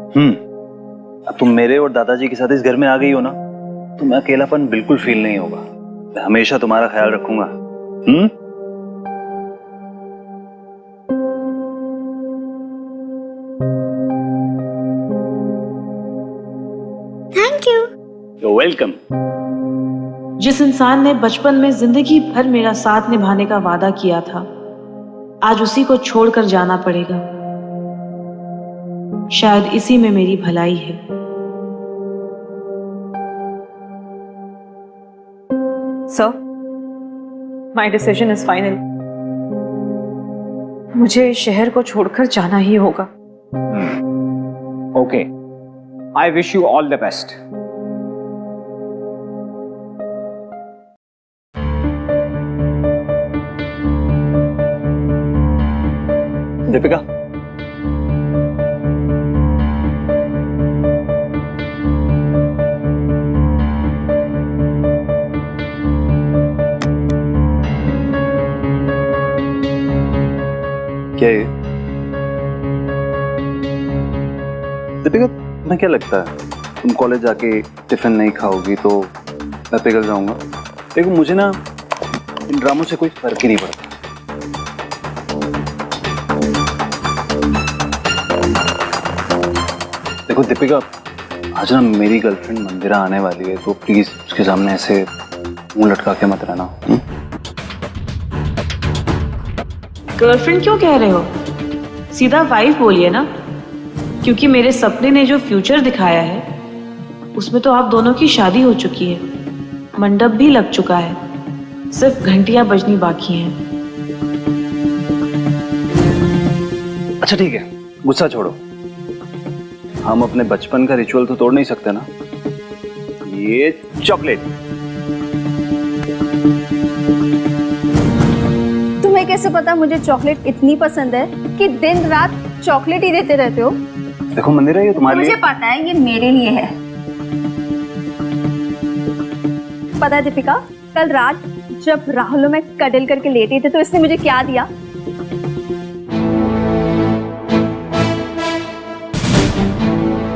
अब तुम मेरे और दादाजी के साथ इस घर में आ गई हो ना, तुम्हें अकेलापन बिल्कुल फील नहीं होगा। मैं हमेशा तुम्हारा ख्याल रखूंगा। Thank you. You're welcome। जिस इंसान ने बचपन में जिंदगी भर मेरा साथ निभाने का वादा किया था, आज उसी को छोड़कर जाना पड़ेगा। शायद इसी में मेरी भलाई है। Sir, my decision is final. मुझे शहर को छोड़कर जाना ही होगा। Okay, I wish you all the best. Deepika, क्या ये? दीपिका, तुम्हें क्या लगता है तुम कॉलेज जाके टिफिन नहीं खाओगी तो मैं पिघल जाऊंगा? देखो, मुझे ना इन ड्रामों से कोई फर्क ही नहीं पड़ता। देखो दीपिका, आज ना मेरी गर्लफ्रेंड मंदिरा आने वाली है, तो प्लीज उसके सामने ऐसे मुंह लटका के मत रहना। गर्लफ्रेंड क्यों कह रहे हो? सीधा वाइफ बोलिए ना, क्योंकि मेरे सपने ने जो फ्यूचर दिखाया है उसमें तो आप दोनों की शादी हो चुकी है, मंडप भी लग चुका है, सिर्फ घंटियां बजनी बाकी हैं। अच्छा ठीक है, गुस्सा छोड़ो। हम अपने बचपन का रिचुअल तो तोड़ नहीं सकते ना। ये चॉकलेट। तुम्हें कैसे पता मुझे चॉकलेट इतनी पसंद है कि दिन रात चॉकलेट ही देते रहते हो? देखो मंदिरा, ये तुम्हारे मुझे लिए। पता है ये मेरे लिए है। पता है दीपिका, कल रात जब राहुल और मैं कडल करके लेटे थे तो इसने मुझे क्या दिया?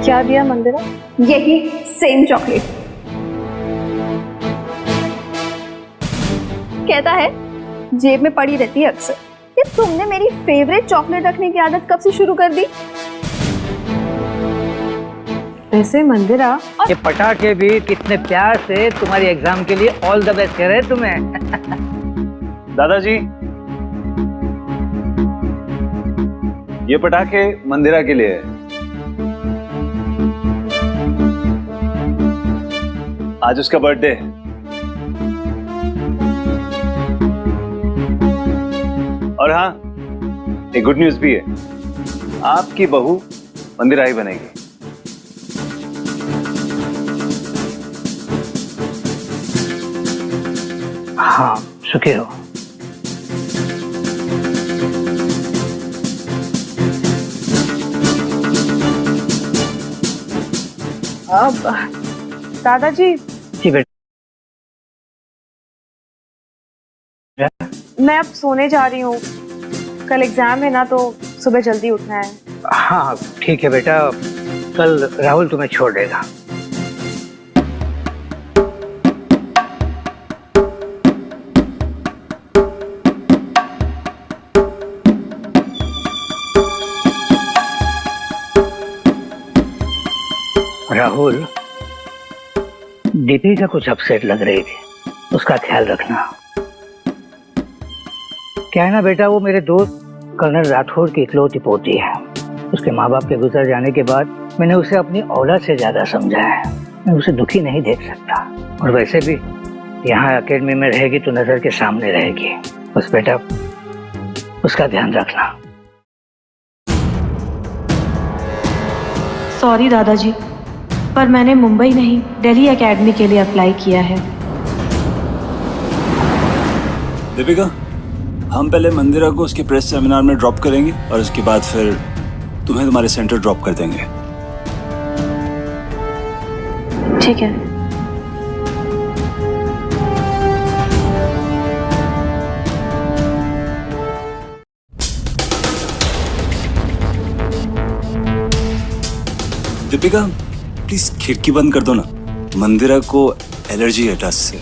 क्या दिया मंदिरा? यही सेम चॉकलेट। कहता है जेब में पड़ी रहती है अक्सर। ये तुमने मेरी फेवरेट चॉकलेट रखने की आदत कब से शुरू कर दी? ऐसे मंदिरा, ये पटाखे भी कितने प्यार से तुम्हारी एग्जाम के लिए ऑल द बेस्ट कह रहे हैं तुम्हें। दादाजी, ये पटाखे मंदिरा के लिए है। आज उसका बर्थडे है। और हाँ, एक गुड न्यूज भी है, आपकी बहू मंदिरा ही बनेगी। हाँ, सुखी रहो। अब दादाजी, जी बेटा। मैं अब सोने जा रही हूँ। कल एग्जाम है ना, तो सुबह जल्दी उठना है। हाँ ठीक है बेटा, कल राहुल तुम्हें छोड़ देगा। राहुल, दीपिका कुछ अपसेट लग रही थी, उसका ख्याल रखना। क्या है ना बेटा, वो मेरे दोस्त कर्नल राठौर की इकलौती पोती है। उसके माँ बाप के गुजर जाने के बाद मैंने उसे अपनी औलाद से ज्यादा समझा है। मैं उसे दुखी नहीं देख सकता। और वैसे भी यहाँ एकेडमी में रहेगी तो नजर के सामने रहेगी। बस बेटा, उसका ध्यान रखना। सॉरी दादाजी, पर मैंने मुंबई नहीं दिल्ली एकेडमी के लिए अप्लाई किया है। दीपिका, हम पहले मंदिरा को उसके प्रेस सेमिनार में ड्रॉप करेंगे और उसके बाद फिर तुम्हें तुम्हारे सेंटर ड्रॉप कर देंगे। ठीक है। दीपिका प्लीज खिड़की बंद कर दो ना, मंदिरा को एलर्जी है डस्ट से।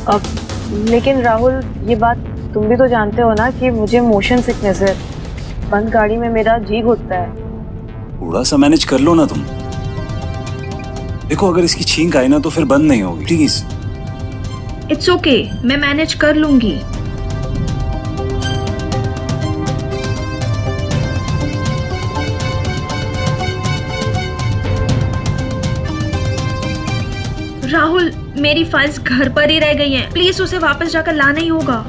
अब लेकिन राहुल, ये बात तुम भी तो जानते हो ना कि मुझे मोशन सिकनेस है। बंद गाड़ी में मेरा जी घुटता है। थोड़ा सा मैनेज कर लो ना तुम। देखो अगर इसकी छींक आई ना तो फिर बंद नहीं होगी, प्लीज। इट्स ओके, मैं मैनेज कर लूंगी। राहुल, मेरी फाइल्स घर पर ही रह गई हैं। प्लीज उसे वापस जाकर लाना ही होगा।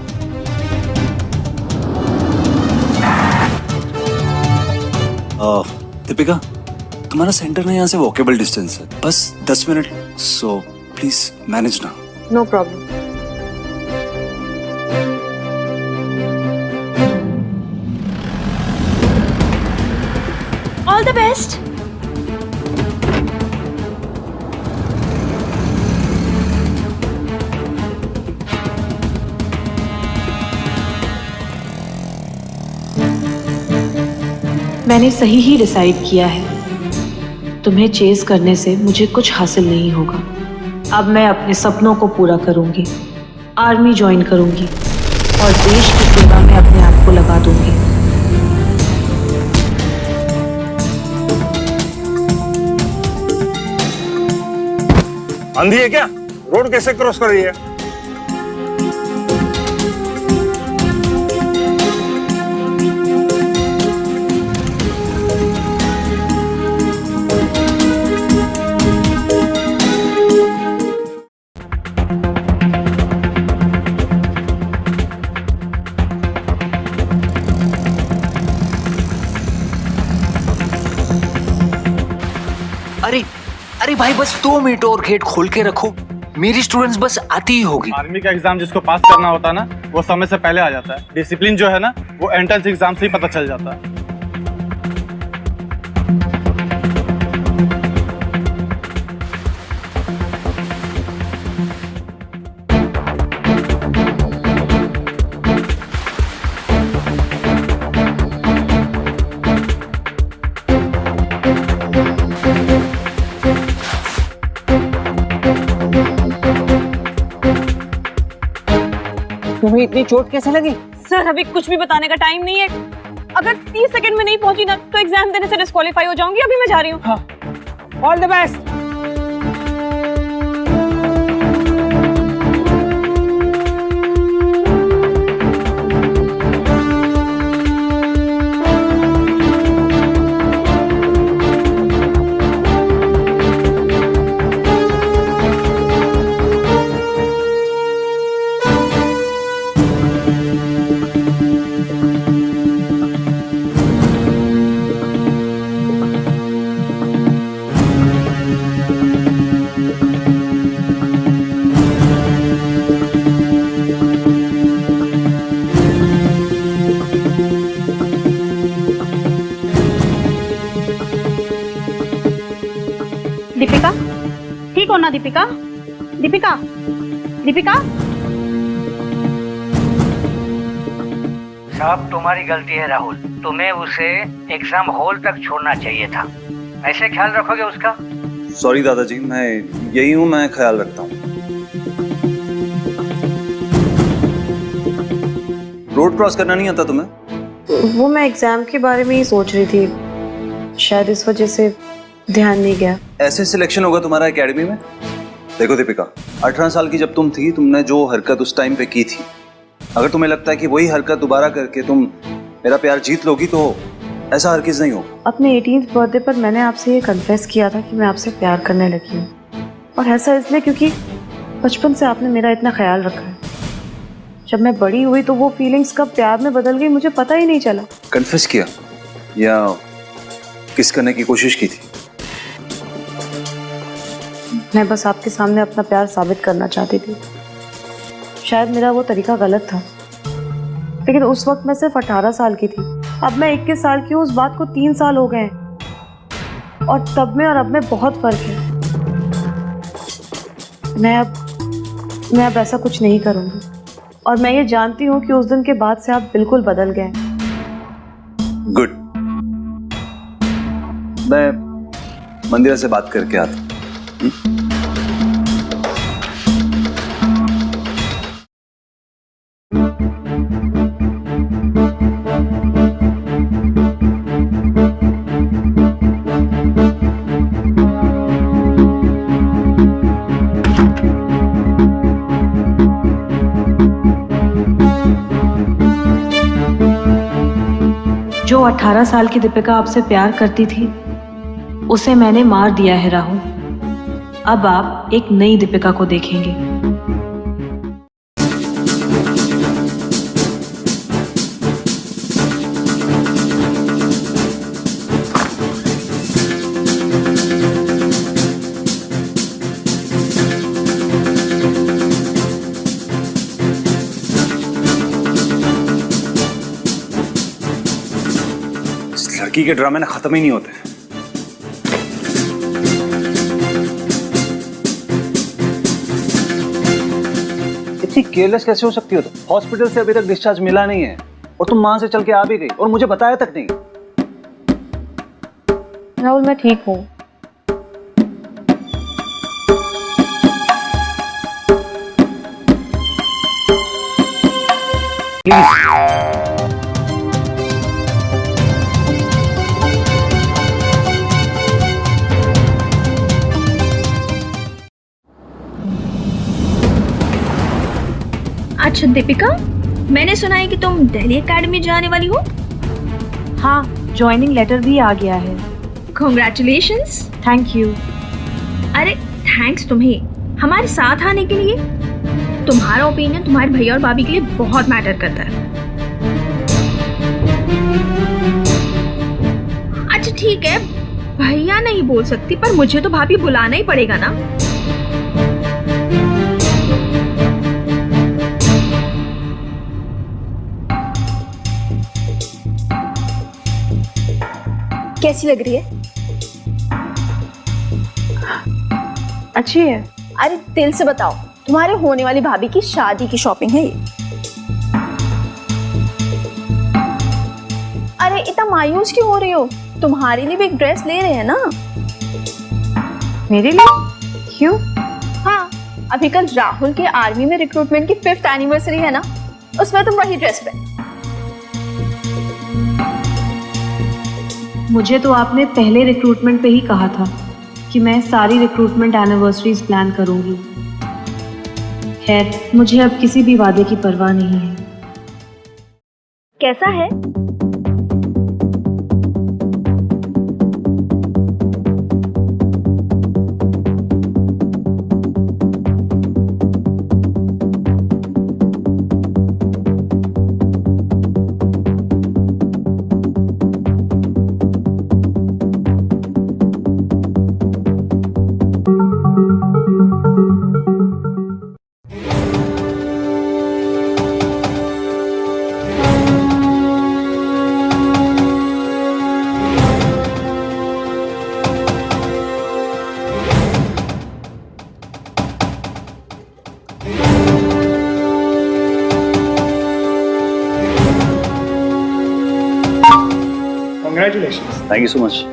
दीपिका तुम्हारा सेंटर ना यहाँ से वॉकेबल डिस्टेंस है, बस 10 मिनट, सो प्लीज मैनेज ना। No problem. All the best. मैंने सही ही डिसाइड किया है। तुम्हें चेस करने से मुझे कुछ हासिल नहीं होगा। अब मैं अपने सपनों को पूरा करूंगी, आर्मी ज्वाइन करूंगी और देश की सेवा में अपने आप को लगा दूंगी। अंधी है क्या? रोड कैसे क्रॉस कर रही है? अरे अरे भाई बस 2 मिनट और गेट खोल के रखो, मेरी स्टूडेंट्स बस आती ही होगी। आर्मी का एग्जाम जिसको पास करना होता है ना, वो समय से पहले आ जाता है। डिसिप्लिन जो है ना, वो एंट्रेंस एग्जाम से ही पता चल जाता है। तुम्हें इतनी चोट कैसे लगी? सर, अभी कुछ भी बताने का टाइम नहीं है। अगर 30 सेकंड में नहीं पहुंची ना तो एग्जाम देने से डिस्क्वालीफाई हो जाऊंगी। अभी मैं जा रही हूँ। हाँ, ऑल द बेस्ट। दीपिका, ठीक हो ना दीपिका? दीपिका, दीपिका। सब तुम्हारी गलती है राहुल, तुम्हें उसे एग्जाम हॉल तक छोड़ना चाहिए था। ऐसे ख्याल रखोगे उसका? सॉरी दादाजी, मैं यही हूँ, मैं ख्याल रखता हूँ। रोड क्रॉस करना नहीं आता तुम्हें? वो मैं एग्जाम के बारे में ही सोच रही थी, शायद इस वजह से ध्यान नहीं गया। ऐसे सिलेक्शन होगा तुम्हारा एकेडमी में? देखो दीपिका, 18 साल की जब तुम थी, तुमने जो हरकत उस टाइम पे की थी, अगर तुम्हें लगता है कि वही हरकत दोबारा करके तुम मेरा प्यार जीत लोगी तो ऐसा हरगिज़ नहीं होगा। अपने 18th बर्थडे पर मैंने आपसे ये कन्फेस किया था कि मैं आपसे प्यार करने लगी हूँ, और ऐसा इसलिए क्योंकि बचपन से आपने मेरा इतना ख्याल रखा है। जब मैं बड़ी हुई तो वो फीलिंग्स कब प्यार में बदल गई मुझे पता ही नहीं चला। कन्फेस किया या किस करने की कोशिश की थी? मैं बस आपके सामने अपना प्यार साबित करना चाहती थी। शायद मेरा वो तरीका गलत था, लेकिन उस वक्त मैं सिर्फ 18 साल की थी। अब मैं 21 साल की हूँ, उस बात को 3 साल हो गए हैं, और तब में और अब में बहुत फर्क है। मैं अब ऐसा कुछ नहीं करूँगी, और मैं ये जानती हूँ कि उस दिन के बाद से आप बिल्कुल बदल गए। गुड। मैं मंदिरा से बात करके आता हूँ। जो 18 साल की दीपिका आपसे प्यार करती थी उसे मैंने मार दिया है राहुल। अब आप एक नई दीपिका को देखेंगे। इस लड़की के ड्रामे ना खत्म ही नहीं होते। इतनी केयरलेस कैसे हो सकती हो तुम? हॉस्पिटल से अभी तक डिस्चार्ज मिला नहीं है और तुम वहां से चल के आ भी गई और मुझे बताया तक नहीं। राहुल मैं ठीक हूँ। अच्छा दीपिका, मैंने सुना है कि तुम दिल्ली एकेडमी जाने वाली हो। हाँ, ज्वाइनिंग लेटर भी आ गया है। कॉन्ग्रेचुलेशंस। Thank you. अरे थैंक्स तुम्हें हमारे साथ आने के लिए। तुम्हारा ओपिनियन तुम्हारे भैया और भाभी के लिए बहुत मैटर करता है। अच्छा ठीक है, भैया नहीं बोल सकती पर मुझे तो भाभी बुलाना ही पड़ेगा ना। कैसी लग रही है? अच्छी है। अरे दिल से बताओ, तुम्हारे होने वाली भाभी की शादी की शॉपिंग है ये। अरे इतना मायूस क्यों हो रही हो? तुम्हारे लिए भी एक ड्रेस ले रहे हैं ना। मेरे लिए? क्यों? हाँ, अभी कल राहुल के आर्मी में रिक्रूटमेंट की 5th एनिवर्सरी है ना, उसमें तुम वही ड्रेस पहन। मुझे तो आपने पहले रिक्रूटमेंट पे ही कहा था कि मैं सारी रिक्रूटमेंट एनिवर्सरीज प्लान करूंगी। खैर, मुझे अब किसी भी वादे की परवाह नहीं है। कैसा है? Congratulations. Thank you so much.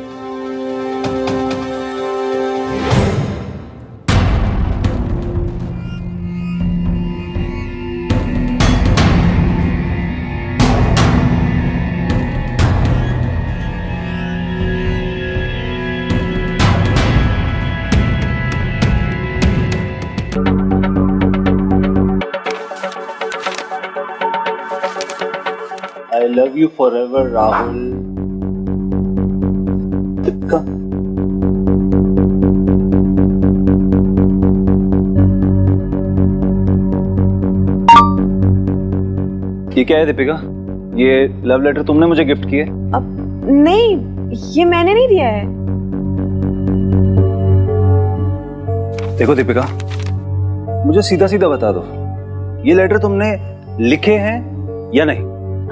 I love you forever, Rahul. Deepika, ये क्या है दीपिका? ये लव लेटर तुमने मुझे गिफ्ट किए? अब नहीं, ये मैंने नहीं दिया है। देखो दीपिका, मुझे सीधा सीधा बता दो, ये लेटर तुमने लिखे हैं या नहीं?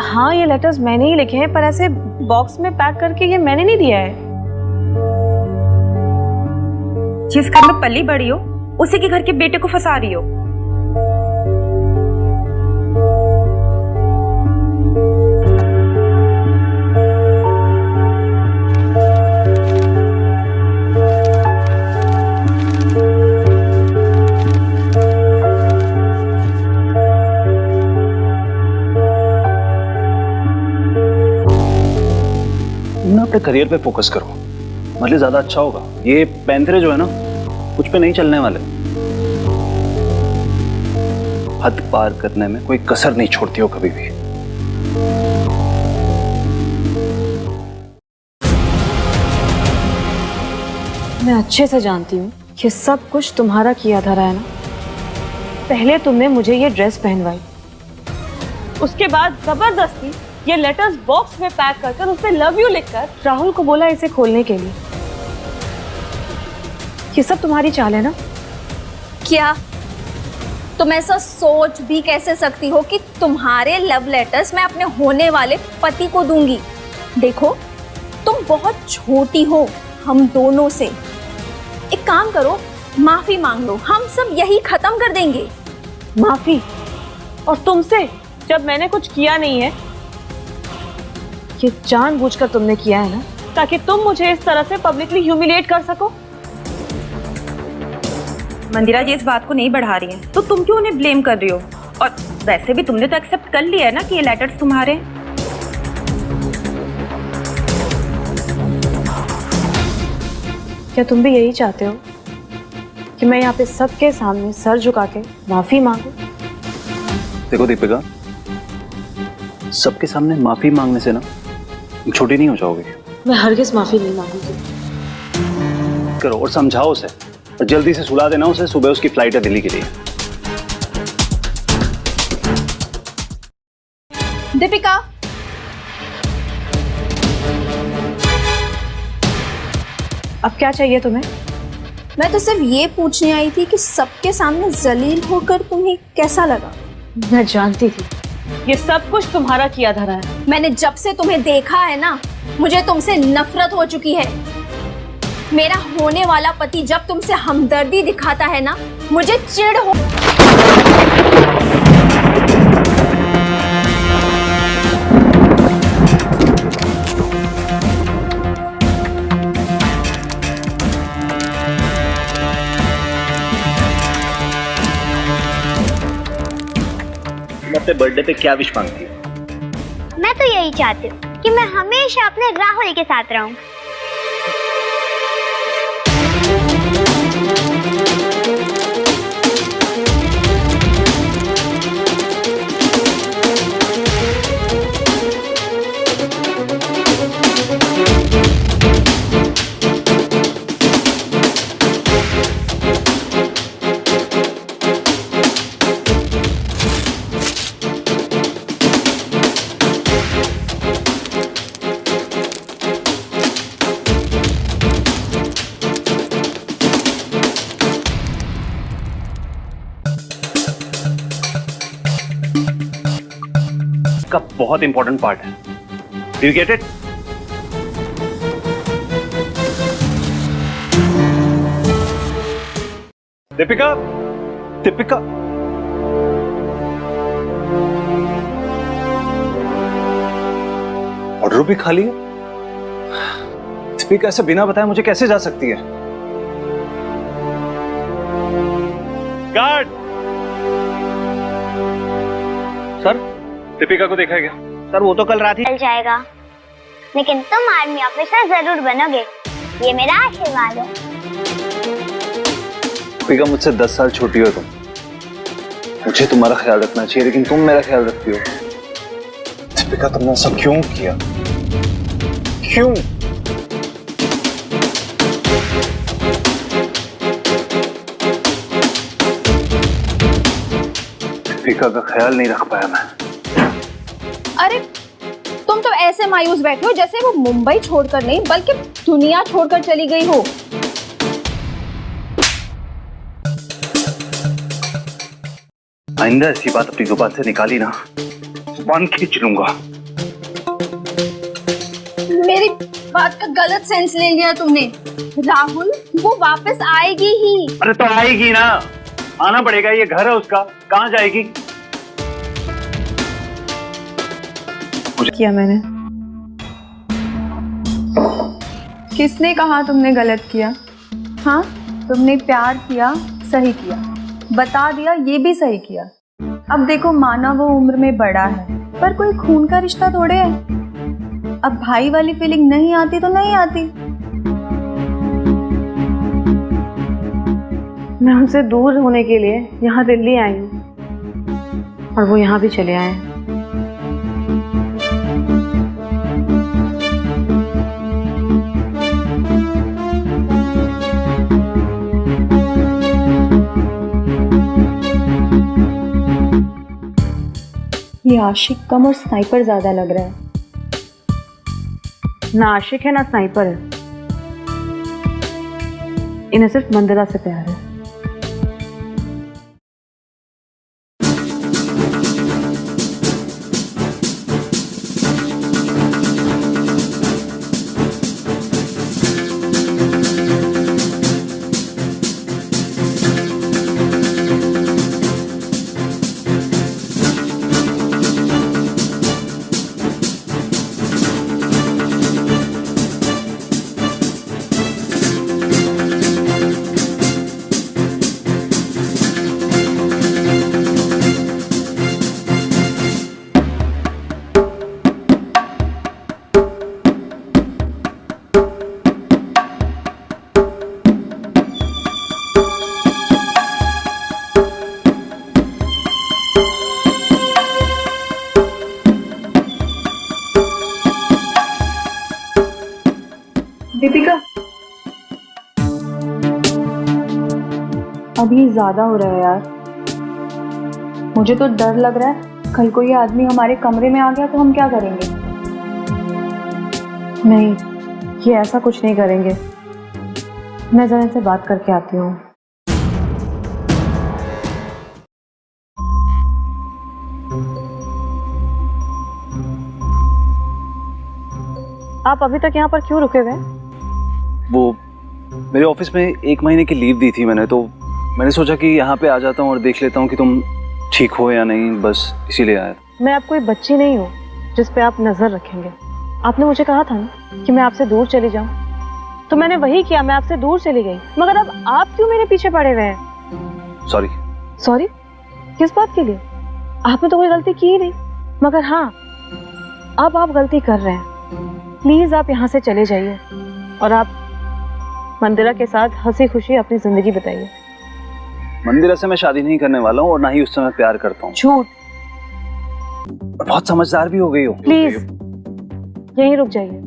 हाँ, ये लेटर्स मैंने ही लिखे हैं, पर ऐसे बॉक्स में पैक करके ये मैंने नहीं दिया है। जिस घर में पली बड़ी हो उसी के घर के बेटे को फंसा रही हो। तुम ना अपने करियर पे फोकस करो, मतलब ज्यादा अच्छा होगा। ये पैंतरे जो है ना कुछ पे नहीं चलने वाले। हद पार करने में कोई कसर नहीं छोड़ती हो कभी भी। मैं अच्छे से जानती हूँ कि सब कुछ तुम्हारा किया धरा है ना। पहले तुमने मुझे ये ड्रेस पहनवाई, उसके बाद जबरदस्ती ये लेटर्स बॉक्स में पैक कर उस पे लव यू लिखकर राहुल को बोला इसे खोलने के लिए। ये सब तुम्हारी चाल है ना? क्या तुम ऐसा सोच भी कैसे सकती हो कि तुम्हारे लव लेटर्स मैं अपने होने वाले पति को दूंगी? देखो तुम बहुत छोटी हो हम दोनों से। एक काम करो, माफी मांग लो, हम सब यही खत्म कर देंगे। माफी? और तुमसे जब मैंने कुछ किया नहीं है। ये जानबूझकर तुमने किया है ना, ताकि तुम मुझे इस तरह से पब्लिकली ह्यूमिलिएट कर सको। मंदिरा जी इस बात को नहीं बढ़ा रही हैं, तो तुम क्यों उन्हें ब्लेम कर रही हो? और वैसे भी तुमने तो एक्सेप्ट कर लिया है ना कि ये लेटर्स तुम्हारे हैं। क्या तुम भी यही चाहते हो कि मैं यहाँ पे सबके सामने सर झुका के माफी मांगू? देखो दीपिका, सबके सामने माफी मांगने से ना तुम छोटी नहीं हो जाओगे। मैं हरगिज माफी नहीं मांगूंगी। करो और समझाओ उसे, और जल्दी से सुला देना उसे। सुबह उसकी फ्लाइट है दिल्ली के लिए। दीपिका, अब क्या चाहिए तुम्हें? मैं तो सिर्फ ये पूछने आई थी कि सबके सामने जलील होकर तुम्हें कैसा लगा? मैं जानती थी ये सब कुछ तुम्हारा किया धरा है। मैंने जब से तुम्हें देखा है ना, मुझे तुमसे नफरत हो चुकी है। मेरा होने वाला पति जब तुमसे हमदर्दी दिखाता है ना, मुझे चिढ़ हो। अपने बर्थडे पे क्या विश मांगती है? मैं तो यही चाहती हूँ कि मैं हमेशा अपने राहुल के साथ रहूं। का बहुत इंपॉर्टेंट पार्ट है। Do you get it? Deepika, Deepika, order भी खाली है। दीपिका ऐसे बिना बताए मुझे कैसे जा सकती है? गार्ड! सर, दीपिका को देखा क्या? सर वो तो कल रात ही चल जाएगा, लेकिन तुम आर्मी ऑफिसर जरूर बनोगे, ये मेरा आशीर्वाद है। दीपिका मुझसे 10 साल छोटी हो तुम। मुझे तुम्हारा ख्याल रखना चाहिए, लेकिन तुम मेरा ख्याल रखती हो। दीपिका तुमने ऐसा क्यों किया? क्यों? दीपिका का ख्याल नहीं रख पाया मैं। अरे तुम तो ऐसे मायूस बैठे हो जैसे वो मुंबई छोड़कर नहीं बल्कि दुनिया छोड़कर चली गई हो। आइंदा ऐसी बात अपनी जुबान से निकाली ना, जुबान खींच लूंगा। मेरी बात का गलत सेंस ले लिया तुमने। राहुल वो वापस आएगी ही। अरे तो आएगी ना, आना पड़ेगा, ये घर है उसका, कहाँ जाएगी? किया मैंने? किसने कहा तुमने गलत किया? हाँ, तुमने प्यार किया, सही किया, बता दिया, ये भी सही किया। अब देखो, माना वो उम्र में बड़ा है, पर कोई खून का रिश्ता थोड़े है। अब भाई वाली फीलिंग नहीं आती तो नहीं आती। मैं उनसे दूर होने के लिए यहाँ दिल्ली आई हूँ और वो यहाँ भी चले आए हैं। ये आशिक कम और स्नाइपर ज्यादा लग रहा है। ना आशिक है ना स्नाइपर है, इन्हें सिर्फ मंदिरा से प्यार है। दीपिका, अभी ज्यादा हो रहा है यार। मुझे तो डर लग रहा है कल को ये आदमी हमारे कमरे में आ गया तो हम क्या करेंगे। नहीं, ये ऐसा कुछ नहीं करेंगे। मैं जरा इनसे बात करके आती हूँ। आप अभी तक यहाँ पर क्यों रुके हुए हैं? वो मेरे ऑफिस में 1 महीने की लीव दी थी मैंने, तो मैंने सोचा कि यहाँ पे आ जाता हूँ और देख लेता हूँ कि तुम ठीक हो या नहीं, बस इसीलिए आया। मैं आप कोई बच्ची नहीं हूँ जिस पे आप नजर रखेंगे। आपने मुझे कहा था ना कि मैं आपसे दूर चली जाऊँ, तो मैंने वही किया, मैं आपसे दूर चली गई। मगर अब आप क्यों मेरे पीछे पड़े हुए हैं? सॉरी। सॉरी? किस बात के लिए? आपने तो कोई गलती की ही नहीं। मगर हाँ, अब आप गलती कर रहे हैं। प्लीज आप यहाँ से चले जाइए और आप मंदिरा के साथ हंसी खुशी अपनी जिंदगी बताइए। मंदिरा से मैं शादी नहीं करने वाला हूँ और ना ही उससे मैं प्यार करता हूँ। झूठ। बहुत समझदार भी हो गई हो। प्लीज यहीं रुक जाइए।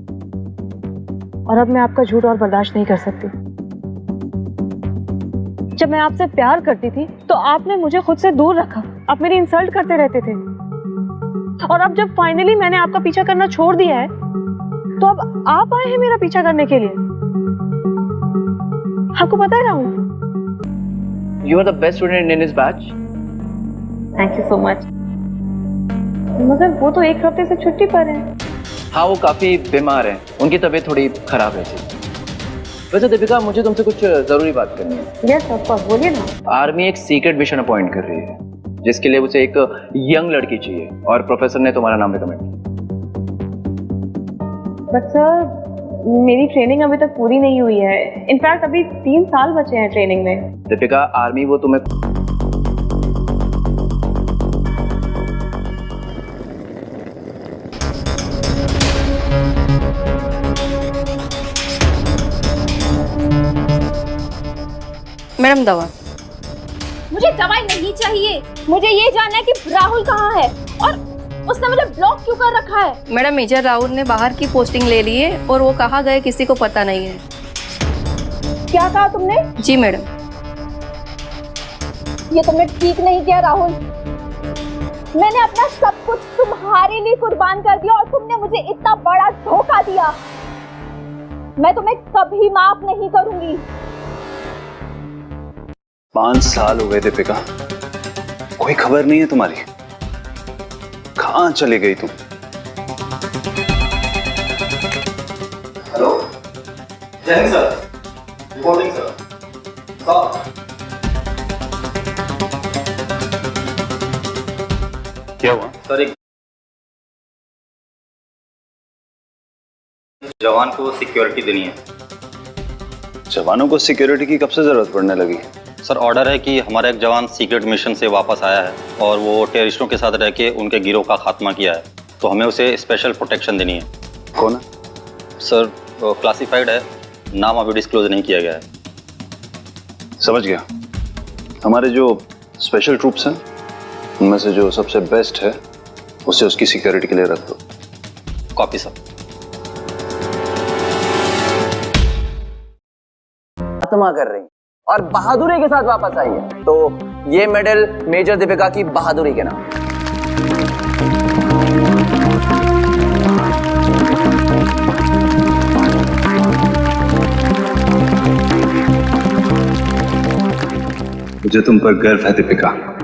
और अब मैं आपका झूठ और बर्दाश्त नहीं कर सकती। जब मैं आपसे प्यार करती थी तो आपने मुझे खुद से दूर रखा, आप मेरी इंसल्ट करते रहते थे। और अब जब फाइनली मैंने आपका पीछा करना छोड़ दिया है तो अब आप आए हैं मेरा पीछा करने के लिए। आपको पता है Rahul, You are the best student in his batch. Thank you so much. मगर वो तो 1 हफ्ते से छुट्टी पर है। हाँ, वो काफी बीमार हैं, उनकी तबीयत थोड़ी खराब है जी। वैसे दीपिका, मुझे तुमसे कुछ जरूरी बात करनी है। यस ऑफ कोर्स, बोलिए ना। आर्मी एक सीक्रेट मिशन अपॉइंट कर रही है जिसके लिए उसे एक यंग लड़की चाहिए और प्रोफेसर ने तुम्हारा नाम रिकमेंड किया। बट सर, मेरी ट्रेनिंग अभी तक पूरी नहीं हुई है। इनफैक्ट अभी 3 साल बचे हैं ट्रेनिंग में। दीपिका, आर्मी वो तुम्हें मैडम दवा। मुझे दवाई नहीं चाहिए, मुझे ये जानना है कि राहुल कहाँ है और उसने मुझे ब्लॉक क्यों कर रखा है। मैडम, मेजर राहुल ने बाहर की पोस्टिंग ले ली है और वो कहाँ गए किसी को पता नहीं है। क्या कहा तुमने? जी मैडम। ये तुमने ठीक नहीं किया राहुल। मैंने अपना सब कुछ तुम्हारे लिए कुर्बान कर दिया और तुमने मुझे इतना बड़ा धोखा दिया। मैं तुम्हें कभी माफ नहीं करूंगी। 5 साल हो गए दीपिका, कोई खबर नहीं है तुम्हारी। कहाँ चली गई तुम? हेलो, जय हिंद सर। Reporting sir. क्या हुआ? सर, एक जवान को सिक्योरिटी देनी है। जवानों को सिक्योरिटी की कब से जरूरत पड़ने लगी? सर, ऑर्डर है कि हमारा एक जवान सीक्रेट मिशन से वापस आया है और वो टेररिस्टों के साथ रह के उनके गिरोह का खात्मा किया है, तो हमें उसे स्पेशल प्रोटेक्शन देनी है। कौन है? सर क्लासिफाइड है, नाम अभी डिस्क्लोज नहीं किया गया है। समझ गया। हमारे जो स्पेशल ट्रूप्स हैं उनमें से जो सबसे बेस्ट है उसे उसकी सिक्योरिटी के लिए रख दो। Copy sir. आत्मा कर रही और बहादुरी के साथ वापस आई है, तो ये मेडल मेजर दीपिका की बहादुरी के नाम। मुझे तुम पर गर्व है दीपिका।